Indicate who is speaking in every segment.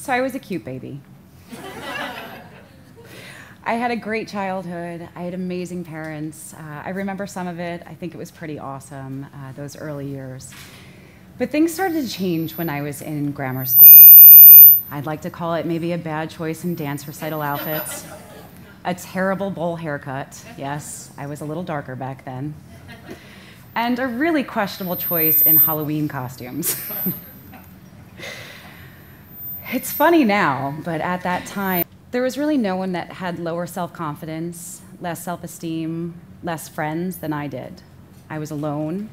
Speaker 1: So I was a cute baby. I had a great childhood. I had amazing parents. I remember some of it. I think it was pretty awesome, those early years. But things started to change when I was in grammar school. I'd like to call it maybe a bad choice in dance recital outfits, a terrible bowl haircut. Yes, I was a little darker back then. And a really questionable choice in Halloween costumes. It's funny now, but at that time, there was really no one that had lower self-confidence, less self-esteem, less friends than I did. I was alone,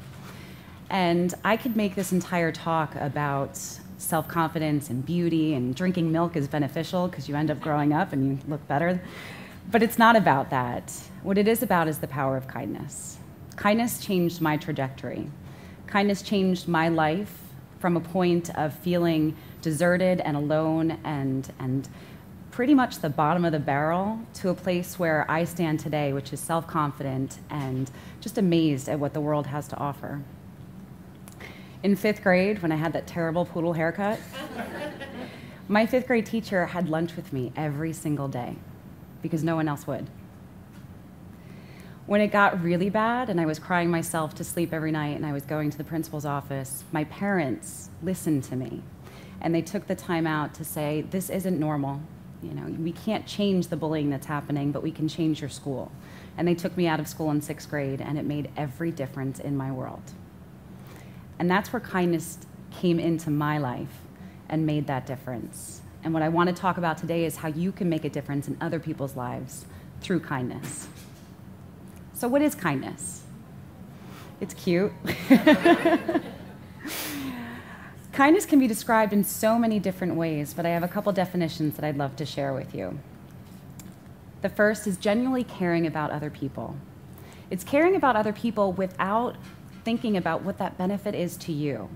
Speaker 1: and I could make this entire talk about self-confidence and beauty, and drinking milk is beneficial because you end up growing up and you look better. But it's not about that. What it is about is the power of kindness. Kindness changed my trajectory. Kindness changed my life from a point of feeling deserted and alone and pretty much the bottom of the barrel to a place where I stand today, which is self-confident and just amazed at what the world has to offer. In 5th grade, when I had that terrible poodle haircut, my 5th grade teacher had lunch with me every single day because no one else would. When it got really bad and I was crying myself to sleep every night and I was going to the principal's office, my parents listened to me and they took the time out to say, this isn't normal. You know, we can't change the bullying that's happening, but we can change your school. And they took me out of school in 6th grade, and it made every difference in my world. And that's where kindness came into my life and made that difference. And what I want to talk about today is how you can make a difference in other people's lives through kindness. So what is kindness? It's cute. Kindness can be described in so many different ways, but I have a couple definitions that I'd love to share with you. The first is genuinely caring about other people. It's caring about other people without thinking about what that benefit is to you.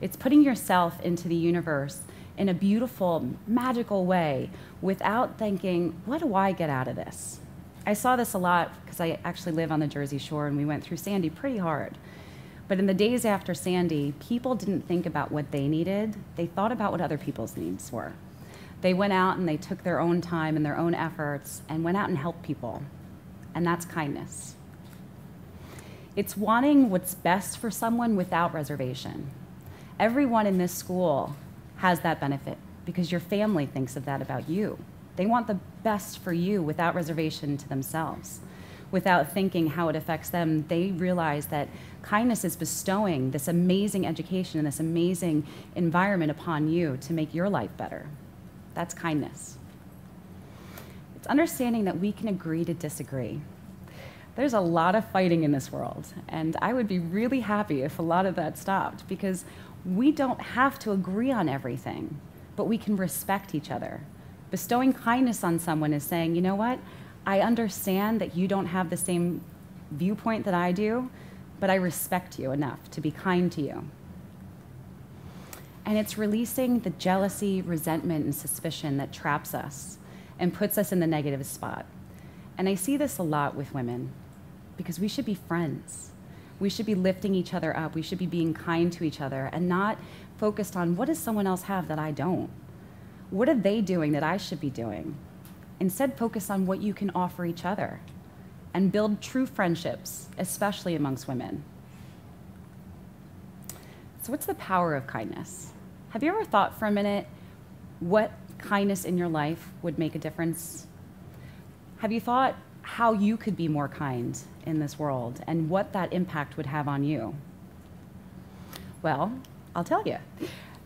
Speaker 1: It's putting yourself into the universe in a beautiful, magical way without thinking, what do I get out of this? I saw this a lot because I actually live on the Jersey Shore and we went through Sandy pretty hard. But in the days after Sandy, people didn't think about what they needed. They thought about what other people's needs were. They went out and they took their own time and their own efforts and went out and helped people. And that's kindness. It's wanting what's best for someone without reservation. Everyone in this school has that benefit because your family thinks of that about you. They want the best for you without reservation to themselves. Without thinking how it affects them, they realize that kindness is bestowing this amazing education and this amazing environment upon you to make your life better. That's kindness. It's understanding that we can agree to disagree. There's a lot of fighting in this world, and I would be really happy if a lot of that stopped because we don't have to agree on everything, but we can respect each other. Bestowing kindness on someone is saying, you know what? I understand that you don't have the same viewpoint that I do, but I respect you enough to be kind to you. And it's releasing the jealousy, resentment, and suspicion that traps us and puts us in the negative spot. And I see this a lot with women because we should be friends. We should be lifting each other up. We should be being kind to each other and not focused on what does someone else have that I don't? What are they doing that I should be doing? Instead, focus on what you can offer each other and build true friendships, especially amongst women. So what's the power of kindness? Have you ever thought for a minute what kindness in your life would make a difference? Have you thought how you could be more kind in this world and what that impact would have on you? Well, I'll tell you.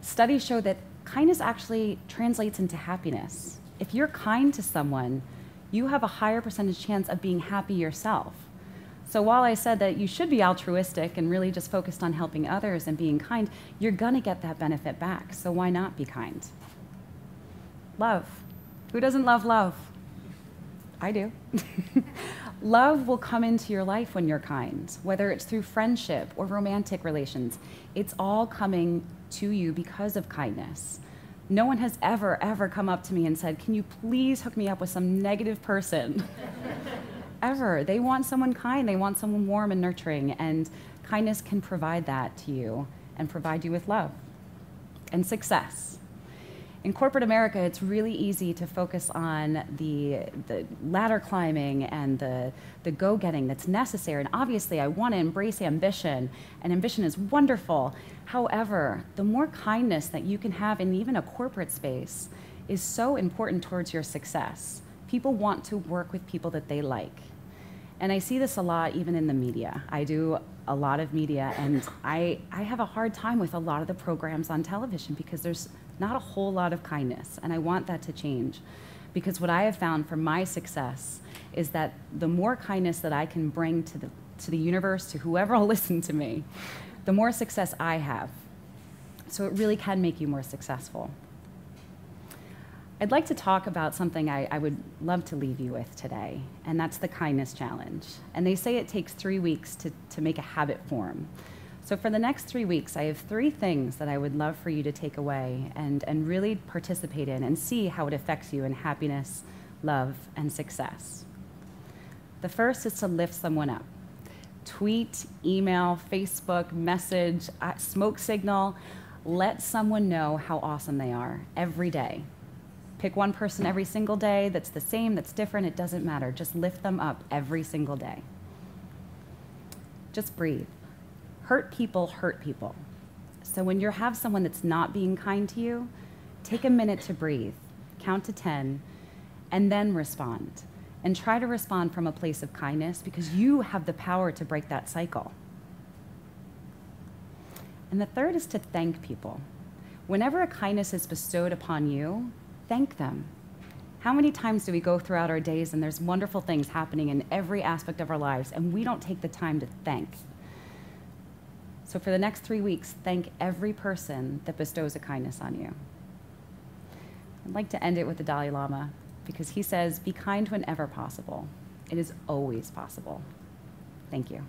Speaker 1: Studies show that kindness actually translates into happiness. If you're kind to someone, you have a higher percentage chance of being happy yourself. So while I said that you should be altruistic and really just focused on helping others and being kind, you're gonna get that benefit back, so why not be kind? Love. Who doesn't love love? I do. Love will come into your life when you're kind, whether it's through friendship or romantic relations. It's all coming to you because of kindness. No one has ever come up to me and said, can you please hook me up with some negative person? Ever. They want someone kind. They want someone warm and nurturing. And kindness can provide that to you and provide you with love and success. In corporate America, it's really easy to focus on the ladder climbing and the go-getting that's necessary. And obviously, I want to embrace ambition, and ambition is wonderful. However, the more kindness that you can have in even a corporate space is so important towards your success. People want to work with people that they like. And I see this a lot even in the media. I do a lot of media, and I have a hard time with a lot of the programs on television because there's not a whole lot of kindness, and I want that to change. Because what I have found for my success is that the more kindness that I can bring to the universe, to whoever will listen to me, the more success I have. So it really can make you more successful. I'd like to talk about something I would love to leave you with today, and that's the kindness challenge. And they say it takes 3 weeks to make a habit form. So for the next 3 weeks, I have 3 things that I would love for you to take away and really participate in and see how it affects you in happiness, love, and success. The first is to lift someone up. Tweet, email, Facebook, message, smoke signal. Let someone know how awesome they are every day. Pick one person every single day that's the same, that's different, it doesn't matter. Just lift them up every single day. Just breathe. Hurt people hurt people. So when you have someone that's not being kind to you, take a minute to breathe, count to 10, and then respond. And try to respond from a place of kindness because you have the power to break that cycle. And the third is to thank people. Whenever a kindness is bestowed upon you, thank them. How many times do we go throughout our days and there's wonderful things happening in every aspect of our lives and we don't take the time to thank? So for the next 3 weeks, thank every person that bestows a kindness on you. I'd like to end it with the Dalai Lama because he says, be kind whenever possible. It is always possible. Thank you.